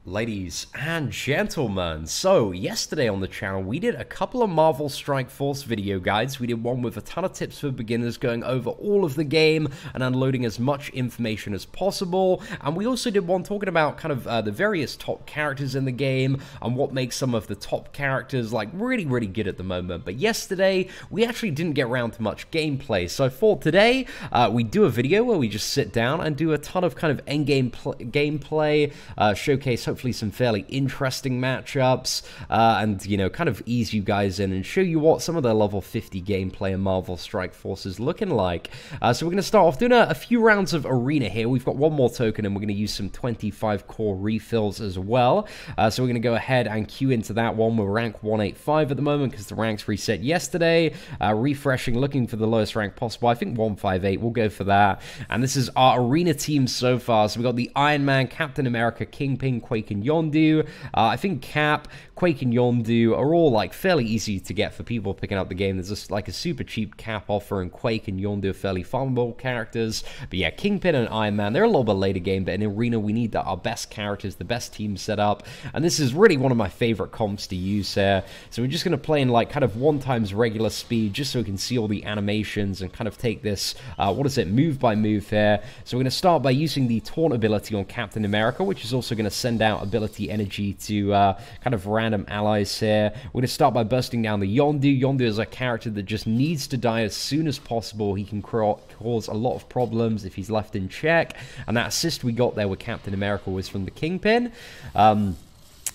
Ladies and gentlemen, so yesterday on the channel we did a couple of Marvel Strike Force video guides. We did one with a ton of tips for beginners, going over all of the game and unloading as much information as possible, and we also did one talking about kind of the various top characters in the game and what makes some of the top characters like really good at the moment. But yesterday we actually didn't get around to much gameplay, so I thought today we do a video where we just sit down and do a ton of kind of endgame gameplay, showcase hopefully some fairly interesting matchups, and, you know, kind of ease you guys in and show you what some of the level 50 gameplay in Marvel Strike Force is looking like. So we're going to start off doing a few rounds of Arena here. We've got one more token and we're going to use some 25 core refills as well. So we're going to go ahead and queue into that one. We're rank 185 at the moment because the ranks reset yesterday. Refreshing, looking for the lowest rank possible. I think 158, we'll go for that. And this is our Arena team so far. So we've got the Iron Man, Captain America, Kingpin, Quake, and Yondu. I think Cap, Quake, and Yondu are all like fairly easy to get for people picking up the game. There's just like a super cheap Cap offer, and Quake and Yondu are fairly farmable characters. But yeah, Kingpin and Iron Man, they're a little bit later game, but in Arena we need our best characters, the best team set up, and this is really one of my favorite comps to use here. So we're just going to play in like kind of 1x regular speed just so we can see all the animations and kind of take this, move by move here. So we're going to start by using the taunt ability on Captain America, which is also going to send out ability energy to kind of random allies here. We're going to start by bursting down the Yondu. Yondu is a character that just needs to die as soon as possible. He can cause a lot of problems if he's left in check, and that assist we got there with Captain America was from the Kingpin.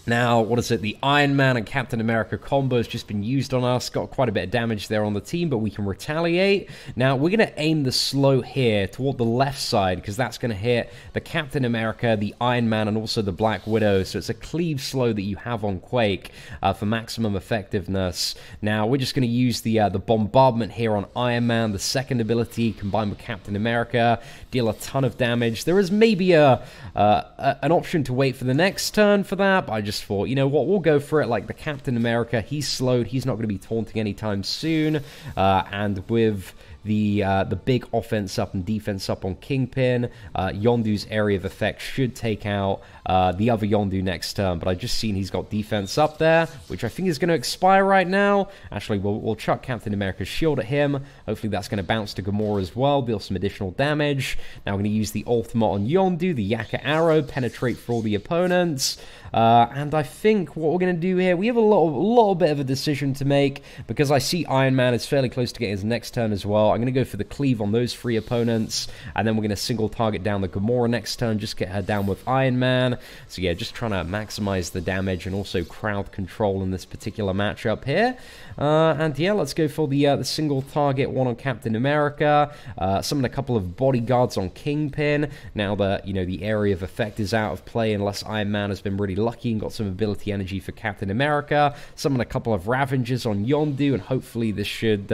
Now, the Iron Man and Captain America combo has just been used on us. Got quite a bit of damage there on the team, but we can retaliate. Now, we're going to aim the slow here toward the left side, because that's going to hit the Captain America, the Iron Man, and also the Black Widow. So it's a cleave slow that you have on Quake for maximum effectiveness. Now, we're just going to use the bombardment here on Iron Man, the second ability combined with Captain America. Deal a ton of damage. There is maybe an option to wait for the next turn for that, but I just thought, you know what, we'll go for it. Like the Captain America, he's slowed, he's not going to be taunting anytime soon, and with the big offense up and defense up on Kingpin, Yondu's area of effect should take out the other Yondu next turn, but I just seen he's got defense up there, which I think is going to expire right now. Actually, we'll chuck Captain America's shield at him. Hopefully that's going to bounce to Gamora as well, deal some additional damage. Now we're going to use the ultimate on Yondu, the Yaka Arrow, penetrate for all the opponents. And I think what we're going to do here, we have a little bit of a decision to make, because I see Iron Man is fairly close to getting his next turn as well. I'm going to go for the cleave on those three opponents, and then we're going to single target down the Gamora next turn, just get her down with Iron Man. So yeah, just trying to maximize the damage and also crowd control in this particular matchup here. And yeah, let's go for the single target one on Captain America. Summon a couple of bodyguards on Kingpin. Now that, you know, the area of effect is out of play, unless Iron Man has been really lucky and got some ability energy for Captain America. Summon a couple of Ravengers on Yondu, and hopefully this should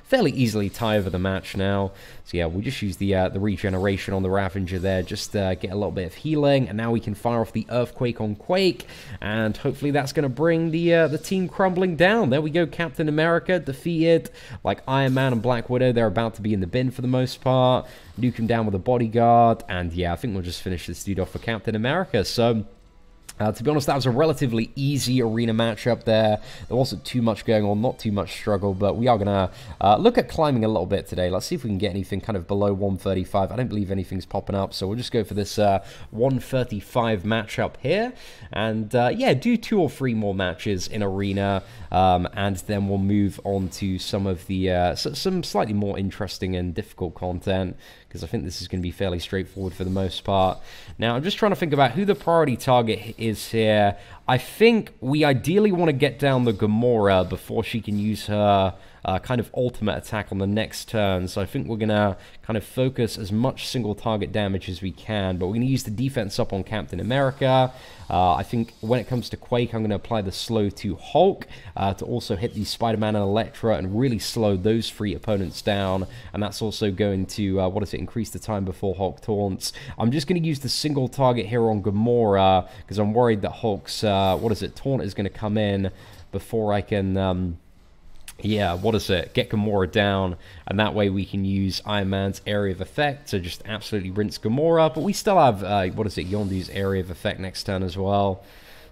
fairly easily tie over the match now. So yeah, we'll just use the regeneration on the Ravager there, just get a little bit of healing, and now we can fire off the Earthquake on Quake, and hopefully that's going to bring the team crumbling down. There we go, Captain America defeated. Like Iron Man and Black Widow, they're about to be in the bin for the most part. Nuke him down with a bodyguard, and yeah, I think we'll just finish this dude off for Captain America. So to be honest, that was a relatively easy Arena matchup there. There wasn't too much going on, not too much struggle, but we are going to look at climbing a little bit today. Let's see if we can get anything kind of below 135. I don't believe anything's popping up, so we'll just go for this 135 matchup here. And yeah, do 2 or 3 more matches in Arena, and then we'll move on to some of the some slightly more interesting and difficult content, because I think this is going to be fairly straightforward for the most part. Now, I'm just trying to think about who the priority target is here. I think we ideally want to get down the Gamora before she can use her kind of ultimate attack on the next turn. So I think we're going to kind of focus as much single target damage as we can, but we're going to use the defense up on Captain America. I think when it comes to Quake, I'm going to apply the slow to Hulk to also hit the Spider-Man and Elektra and really slow those 3 opponents down, and that's also going to, increase the time before Hulk taunts. I'm just going to use the single target here on Gamora, because I'm worried that Hulk's, taunt is going to come in before I can yeah, what is it? Get Gamora down, and that way we can use Iron Man's area of effect to just absolutely rinse Gamora. But we still have, what is it, Yondu's area of effect next turn as well.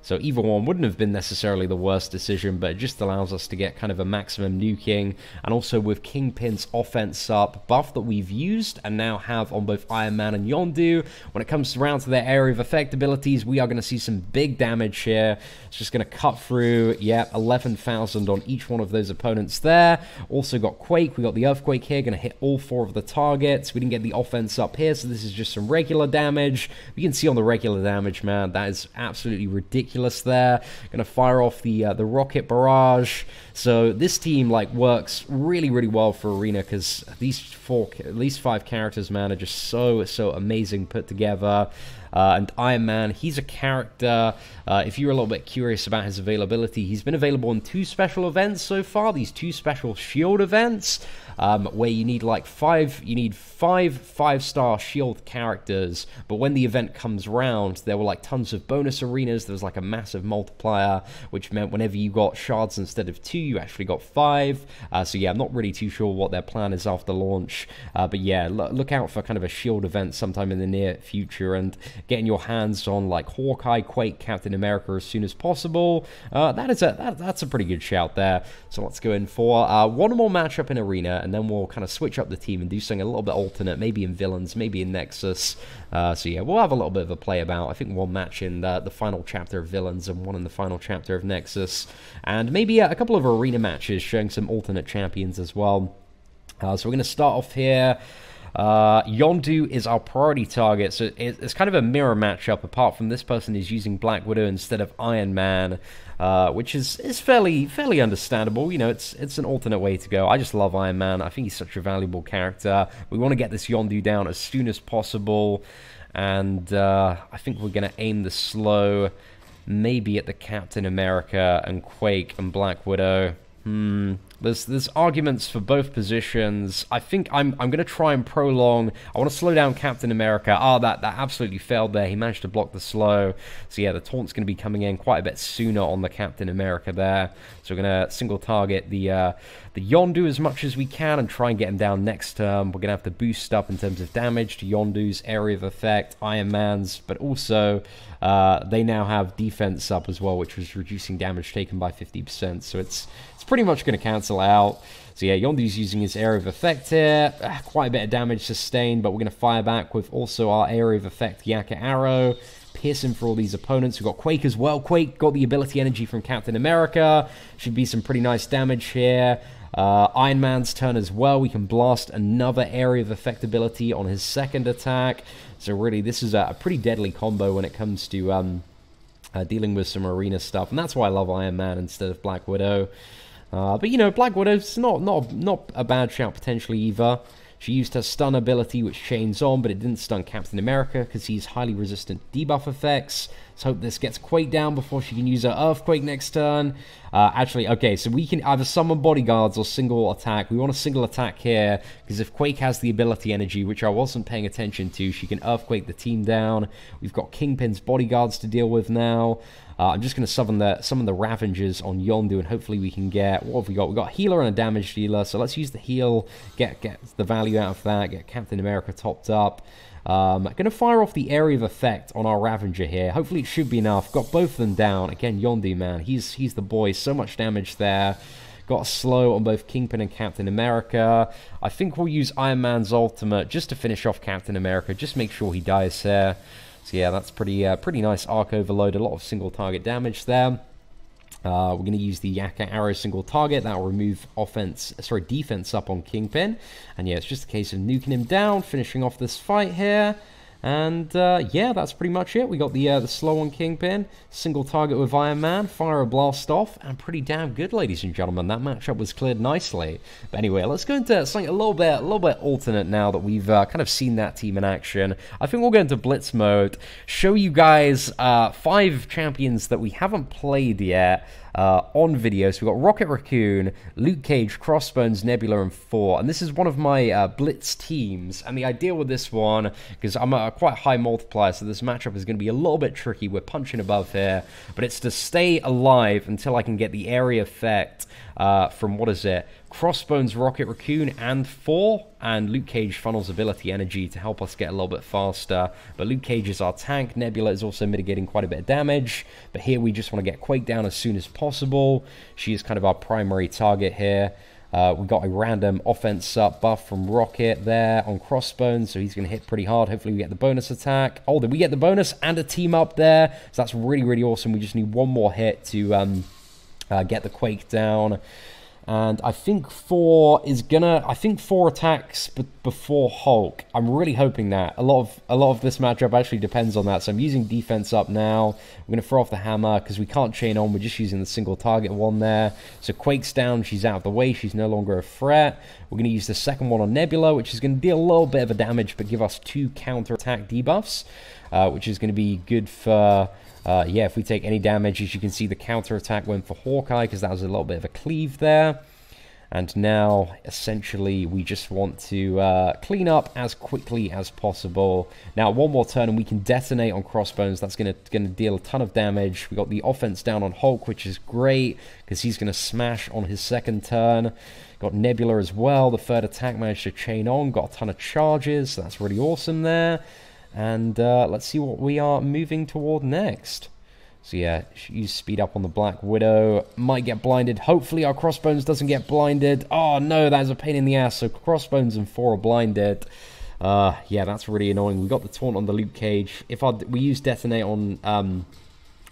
So either one wouldn't have been necessarily the worst decision, but it just allows us to get kind of a maximum nuking. And also with Kingpin's offense up, buff that we've used and now have on both Iron Man and Yondu, when it comes around to their area of effect abilities, we are going to see some big damage here. It's just going to cut through, yeah, 11,000 on each one of those opponents there. Also got Quake, we got the Earthquake here, going to hit all 4 of the targets. We didn't get the offense up here, so this is just some regular damage. We can see on the regular damage, man, that is absolutely ridiculous there. Gonna fire off the rocket barrage. So this team like works really well for Arena, because these 5 characters, man, are just so amazing put together. And Iron Man, he's a character, if you're a little bit curious about his availability, he's been available in 2 special events so far, these 2 special shield events, where you need like 5 5-star shield characters, but when the event comes round, there were like tons of bonus arenas. There was like a massive multiplier, which meant whenever you got shards instead of 2, you actually got 5. So yeah, I'm not really too sure what their plan is after launch, but yeah, look out for kind of a shield event sometime in the near future, and getting your hands on like Hawkeye, Quake, Captain America as soon as possible. That's a pretty good shout there. So let's go in for one more matchup in Arena, and then we'll kind of switch up the team and do something a little bit alternate, maybe in Villains, maybe in Nexus. So yeah, we'll have a little bit of a play about. I think one match in the final chapter of Villains and one in the final chapter of Nexus, and maybe a couple of Arena matches showing some alternate champions as well. So we're going to start off here. Yondu is our priority target, so it's kind of a mirror matchup, apart from this person is using Black Widow instead of Iron Man, which is fairly understandable. You know, it's an alternate way to go. I just love Iron Man. I think he's such a valuable character. We want to get this Yondu down as soon as possible, and I think we're going to aim the slow maybe at the Captain America and Quake and Black Widow. There's arguments for both positions. I think I'm going to try and prolong. I want to slow down Captain America. That absolutely failed there. He managed to block the slow. So yeah, the taunt's going to be coming in quite a bit sooner on the Captain America there. So we're going to single target the Yondu as much as we can and try and get him down next turn. We're going to have to boost up in terms of damage to Yondu's area of effect, Iron Man's, but also they now have defense up as well, which was reducing damage taken by 50%. So it's pretty much going to cancel out. So yeah, Yondu's using his area of effect here. Quite a bit of damage sustained, but we're going to fire back with also our area of effect Yakka Arrow. Piercing for all these opponents. We've got Quake as well. Quake got the ability energy from Captain America. Should be some pretty nice damage here. Iron Man's turn as well. We can blast another area of effect ability on his second attack. So really, this is a pretty deadly combo when it comes to dealing with some arena stuff. And that's why I love Iron Man instead of Black Widow. But, you know, Black Widow's not a bad shout potentially either. She used her stun ability, which chains on, but it didn't stun Captain America because he's highly resistant to debuff effects. Let's hope this gets Quake down before she can use her Earthquake next turn. Actually, okay, so we can either summon bodyguards or single attack. We want a single attack here, because if Quake has the ability energy, which I wasn't paying attention to, she can Earthquake the team down. We've got Kingpin's bodyguards to deal with now. I'm just going to summon the Ravengers on Yondu, and hopefully we can get... What have we got? We've got a healer and a damage dealer, so let's use the heal, get the value out of that, get Captain America topped up. Going to fire off the area of effect on our Ravenger here. Hopefully it should be enough. Got both of them down. Again, Yondu, man, he's the boy. So much damage there. Got a slow on both Kingpin and Captain America. I think we'll use Iron Man's ultimate just to finish off Captain America. Just make sure he dies here. So yeah, that's pretty nice arc overload. A lot of single target damage there. We're going to use the Yakka Arrow single target. That will remove defense up on Kingpin. And yeah, it's just a case of nuking him down, finishing off this fight here. And yeah, that's pretty much it. We got the slow on Kingpin, single target with Iron Man, fire a blast off, and pretty damn good, ladies and gentlemen. That matchup was cleared nicely. But anyway, let's go into something a little bit alternate now that we've kind of seen that team in action. I think we'll go into Blitz mode, show you guys 5 champions that we haven't played yet. On video. So we've got Rocket Raccoon, Luke Cage, Crossbones, Nebula, and Thor. And this is one of my Blitz teams. And the idea with this one, because I'm quite a high multiplier, so this matchup is going to be a little bit tricky. We're punching above here, but it's to stay alive until I can get the area effect from, what is it, Crossbones, Rocket Raccoon, and 4, and Luke Cage funnels ability energy to help us get a little bit faster. But Luke Cage is our tank. Nebula is also mitigating quite a bit of damage, but here we just want to get Quake down as soon as possible. She is kind of our primary target here. We got a random offense up buff from Rocket there on Crossbones, so he's going to hit pretty hard. Hopefully we get the bonus attack. Oh, did we get the bonus and a team up there? So that's really, really awesome. We just need one more hit to get the Quake down. And I think 4 is gonna... I think 4 attacks before Hulk. I'm really hoping that. A lot of this matchup actually depends on that. So I'm using defense up now. We're gonna throw off the hammer because we can't chain on. We're just using the single target one there. So Quake's down. She's out of the way. She's no longer a threat. We're gonna use the second one on Nebula, which is gonna deal a little bit of a damage, but give us 2 counter-attack debuffs, which is gonna be good for... yeah, if we take any damage, as you can see, the counter-attack went for Hawkeye because that was a little bit of a cleave there. And now, essentially, we just want to clean up as quickly as possible. Now, one more turn and we can detonate on Crossbones. That's going to deal a ton of damage. We got the offense down on Hulk, which is great because he's going to smash on his second turn. Got Nebula as well. The third attack managed to chain on. Got a ton of charges, so that's really awesome there. And let's see what we are moving toward next. So yeah, use speed up on the Black Widow. Might get blinded. Hopefully our Crossbones doesn't get blinded. Oh no, that is a pain in the ass. So Crossbones and 4 are blinded. Yeah, that's really annoying. We got the taunt on the Luke Cage. If we use detonate on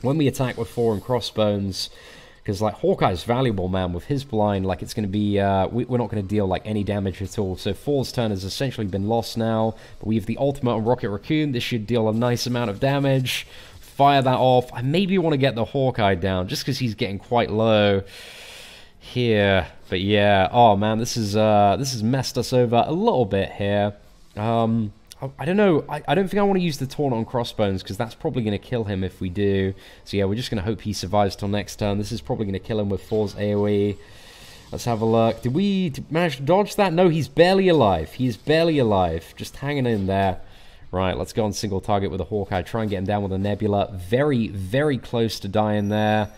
when we attack with 4 and Crossbones, because like Hawkeye's valuable, man. With his blind, like it's going to be we're not going to deal like any damage at all. So 4's turn has essentially been lost now. But we have the ultimate on Rocket Raccoon. This should deal a nice amount of damage. Fire that off. I maybe want to get the Hawkeye down just because he's getting quite low here. But yeah, oh man, this has messed us over a little bit here. I don't know. I don't think I want to use the taunt on Crossbones because that's probably going to kill him if we do. So yeah, we're just going to hope he survives till next turn. This is probably going to kill him with 4's AoE. Let's have a look. Did we manage to dodge that? No, he's barely alive. He's barely alive. Just hanging in there. Right, let's go on single target with a Hawkeye. Try and get him down with a Nebula. Very, very close to dying there.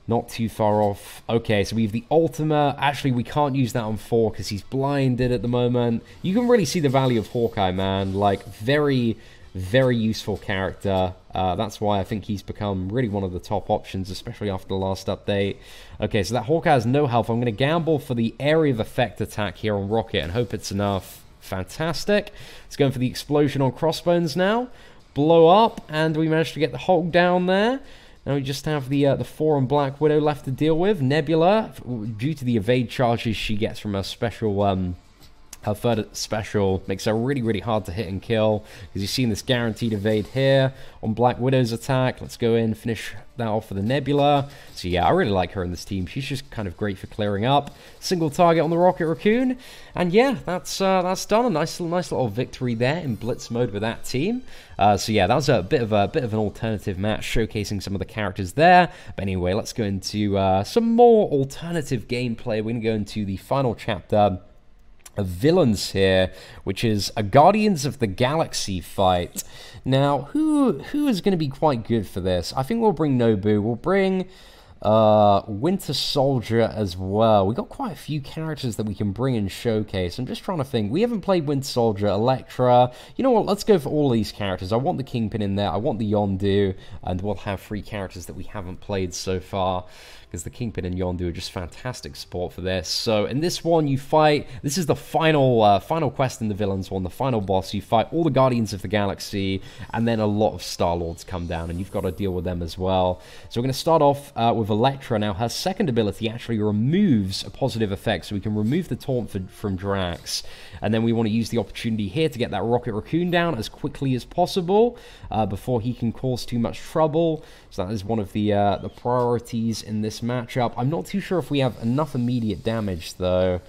Not too far off. Okay, so we have the Ultima. Actually, we can't use that on 4 because he's blinded at the moment. You can really see the value of Hawkeye, man. Like, very, very useful character. That's why I think he's become really one of the top options, especially after the last update. Okay, so that Hawkeye has no health. I'm going to gamble for the area of effect attack here on Rocket and hope it's enough. Fantastic. Let's go for the explosion on Crossbones now. Blow up, and we managed to get the Hulk down there. Now we just have the 4 on Black Widow left to deal with. Nebula, due to the evade charges she gets from her special, her third special, makes her really, really hard to hit and kill. Because you've seen this guaranteed evade here on Black Widow's attack. Let's go in, finish that off with the Nebula. So yeah, I really like her in this team. She's just kind of great for clearing up. Single target on the Rocket Raccoon. And yeah, that's done. A nice little victory there in Blitz mode with that team. So yeah, that was a bit of an alternative match, showcasing some of the characters there. But anyway, let's go into some more alternative gameplay. We're going to go into the final chapter of villains here, which is a Guardians of the Galaxy fight. Now, who is going to be quite good for this? I think we'll bring Nobu. We'll bring Winter Soldier as well. We got quite a few characters that we can bring and showcase. I'm just trying to think. We haven't played Winter Soldier, Elektra. You know what? Let's go for all these characters. I want the Kingpin in there. I want the Yondu, and we'll have 3 characters that we haven't played so far, because the Kingpin and Yondu are just fantastic support for this. So in this one, you fight... This is the final final quest in the villains one, the final boss. You fight all the Guardians of the Galaxy, and then a lot of Star-Lords come down, and you've got to deal with them as well. So we're going to start off with Elektra. Now, her second ability actually removes a positive effect, so we can remove the taunt from Drax. And then we want to use the opportunity here to get that Rocket Raccoon down as quickly as possible before he can cause too much trouble. So that is one of the priorities in this matchup. I'm not too sure if we have enough immediate damage, though.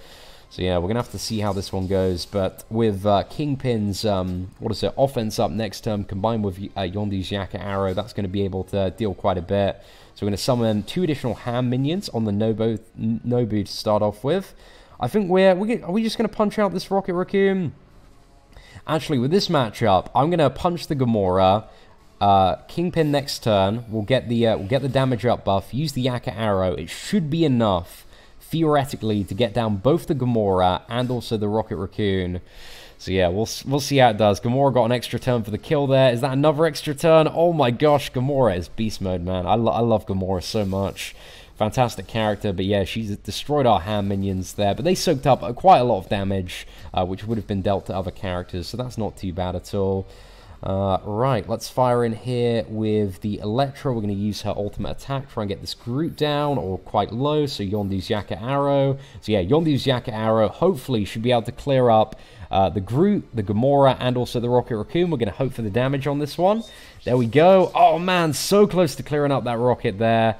So yeah, we're going to have to see how this one goes. But with Kingpin's, offense up next turn, combined with Yondu's Yaka Arrow, that's going to be able to deal quite a bit. So we're going to summon 2 additional ham minions on the Nobu to start off with. I think are we just going to punch out this Rocket Raccoon? Actually, with this matchup, I'm going to punch the Gamora. Kingpin next turn. We'll get the damage up buff. Use the Yakka arrow. It should be enough, theoretically, to get down both the Gamora and also the Rocket Raccoon. So yeah, we'll see how it does. Gamora got an extra turn for the kill there. Is that another extra turn? Oh my gosh, Gamora is beast mode, man. I love Gamora so much. Fantastic character, but yeah, she's destroyed our hand minions there. But they soaked up quite a lot of damage, which would have been dealt to other characters, so that's not too bad at all. Right, let's fire in here with the Elektra. We're going to use her ultimate attack, try and get this Groot down, or quite low, so Yondu's Yakka arrow. So yeah, Yondu's Yakka arrow hopefully should be able to clear up the Groot, the Gamora, and also the Rocket Raccoon. We're going to hope for the damage on this one. There we go. Oh man, so close to clearing up that rocket there.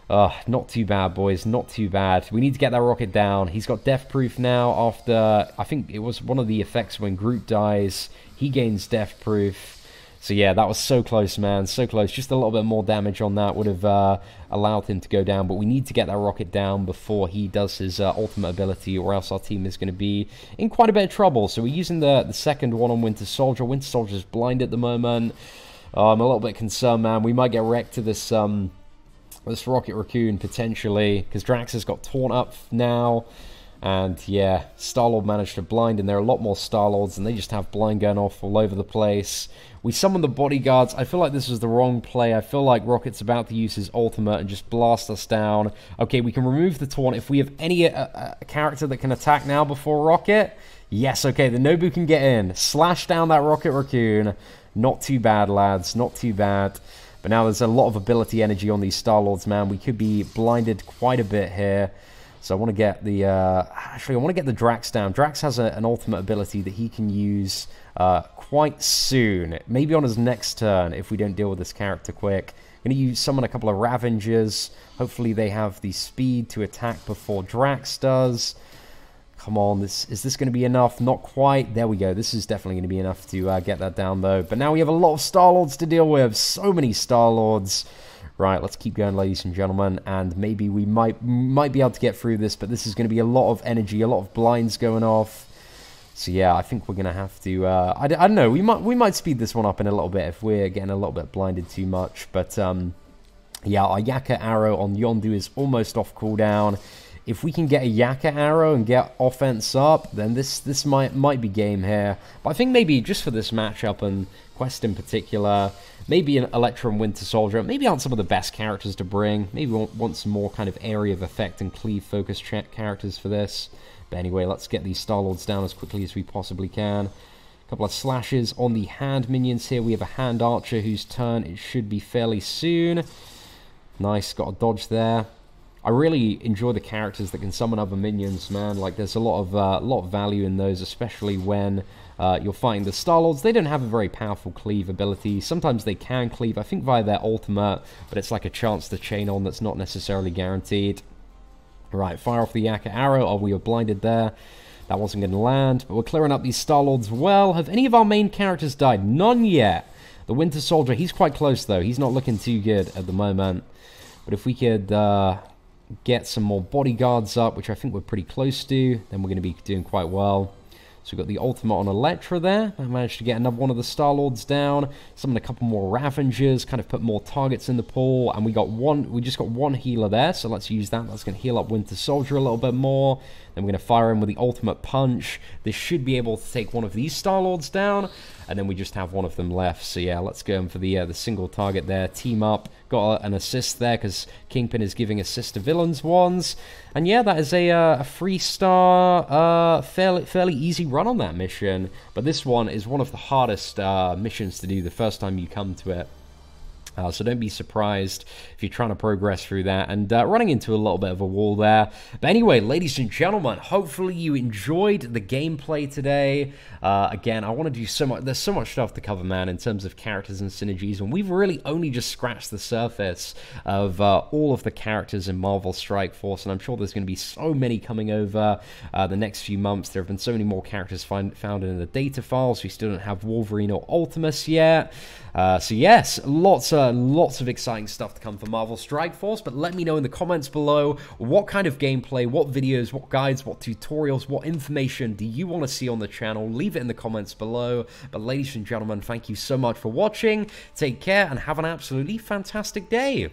Not too bad, boys. Not too bad. We need to get that rocket down. He's got death proof now after, I think it was one of the effects when Groot dies. He gains death proof. So yeah, that was so close, man. So close. Just a little bit more damage on that would have allowed him to go down. But we need to get that rocket down before he does his ultimate ability, or else our team is going to be in quite a bit of trouble. So we're using the second one on Winter Soldier. Winter Soldier's blind at the moment. I'm a little bit concerned, man. We might get wrecked to this Rocket Raccoon, potentially, because Drax has got torn up now. And yeah, Star-Lord managed to blind, and there are a lot more Star-Lords, and they just have blind going off all over the place. We summon the bodyguards. I feel like this was the wrong play. I feel like Rocket's about to use his ultimate and just blast us down. Okay, we can remove the taunt. If we have any character that can attack now before Rocket, yes, okay, the Nobu can get in. Slash down that Rocket Raccoon. Not too bad, lads. Not too bad. But now there's a lot of ability energy on these Star-Lords, man. We could be blinded quite a bit here. So I want to get the... actually, I want to get the Drax down. Drax has an ultimate ability that he can use quite soon. Maybe on his next turn, if we don't deal with this character quick. I'm going to summon a couple of Ravengers. Hopefully they have the speed to attack before Drax does. Come on, is this going to be enough? Not quite. There we go. This is definitely going to be enough to get that down, though. But now we have a lot of Star-Lords to deal with. So many Star-Lords. Right, let's keep going, ladies and gentlemen. And maybe we might be able to get through this, but this is going to be a lot of energy, a lot of blinds going off. So yeah, I think we're going to have to... I don't know. We might speed this one up in a little bit if we're getting a little bit blinded too much. But yeah, our Yakka arrow on Yondu is almost off cooldown. If we can get a Yakka arrow and get offense up, then this might be game here. But I think maybe just for this matchup and quest in particular, maybe an Elektra and Winter Soldier maybe aren't some of the best characters to bring. Maybe we want some more kind of area of effect and cleave focused characters for this. But anyway, let's get these Star-Lords down as quickly as we possibly can. A couple of slashes on the hand minions here. We have a hand archer whose turn it should be fairly soon. Nice, got a dodge there. I really enjoy the characters that can summon other minions, man. Like, there's a lot of value in those, especially when you're fighting the Star-Lords. They don't have a very powerful cleave ability. Sometimes they can cleave, I think, via their ultimate, but it's like a chance to chain on that's not necessarily guaranteed. Right, fire off the Yakka arrow. Oh, we were blinded there. That wasn't going to land, but we're clearing up these Star-Lords well. Have any of our main characters died? None yet. The Winter Soldier, he's quite close, though. He's not looking too good at the moment. But if we could... get some more bodyguards up, which I think we're pretty close to, then we're going to be doing quite well. So we've got the ultimate on Elektra there. I managed to get another one of the Star-Lords down. Summon a couple more Ravengers, kind of put more targets in the pool, and we just got one healer there, so let's use that. That's going to heal up Winter Soldier a little bit more. Then we're going to fire in with the ultimate punch. This should be able to take one of these Star-Lords down, and then we just have one of them left. So yeah, let's go in for the single target there. Team up. Got an assist there because Kingpin is giving assist to villains ones. And yeah, that is a 3-star, fairly easy run on that mission. But this one is one of the hardest missions to do the first time you come to it. So don't be surprised if you're trying to progress through that and running into a little bit of a wall there. But anyway, ladies and gentlemen, hopefully you enjoyed the gameplay today. Again, I want to do so much. There's so much stuff to cover, man, in terms of characters and synergies, and we've really only just scratched the surface of all of the characters in Marvel Strike Force, and I'm sure there's going to be so many coming over the next few months. There have been so many more characters found in the data files. We still don't have Wolverine or Ultimus yet. So yes, lots lots of exciting stuff to come for Marvel Strike Force, but let me know in the comments below what kind of gameplay, what videos, what guides, what tutorials, what information do you want to see on the channel. Leave it in the comments below. But ladies and gentlemen, thank you so much for watching. Take care and have an absolutely fantastic day.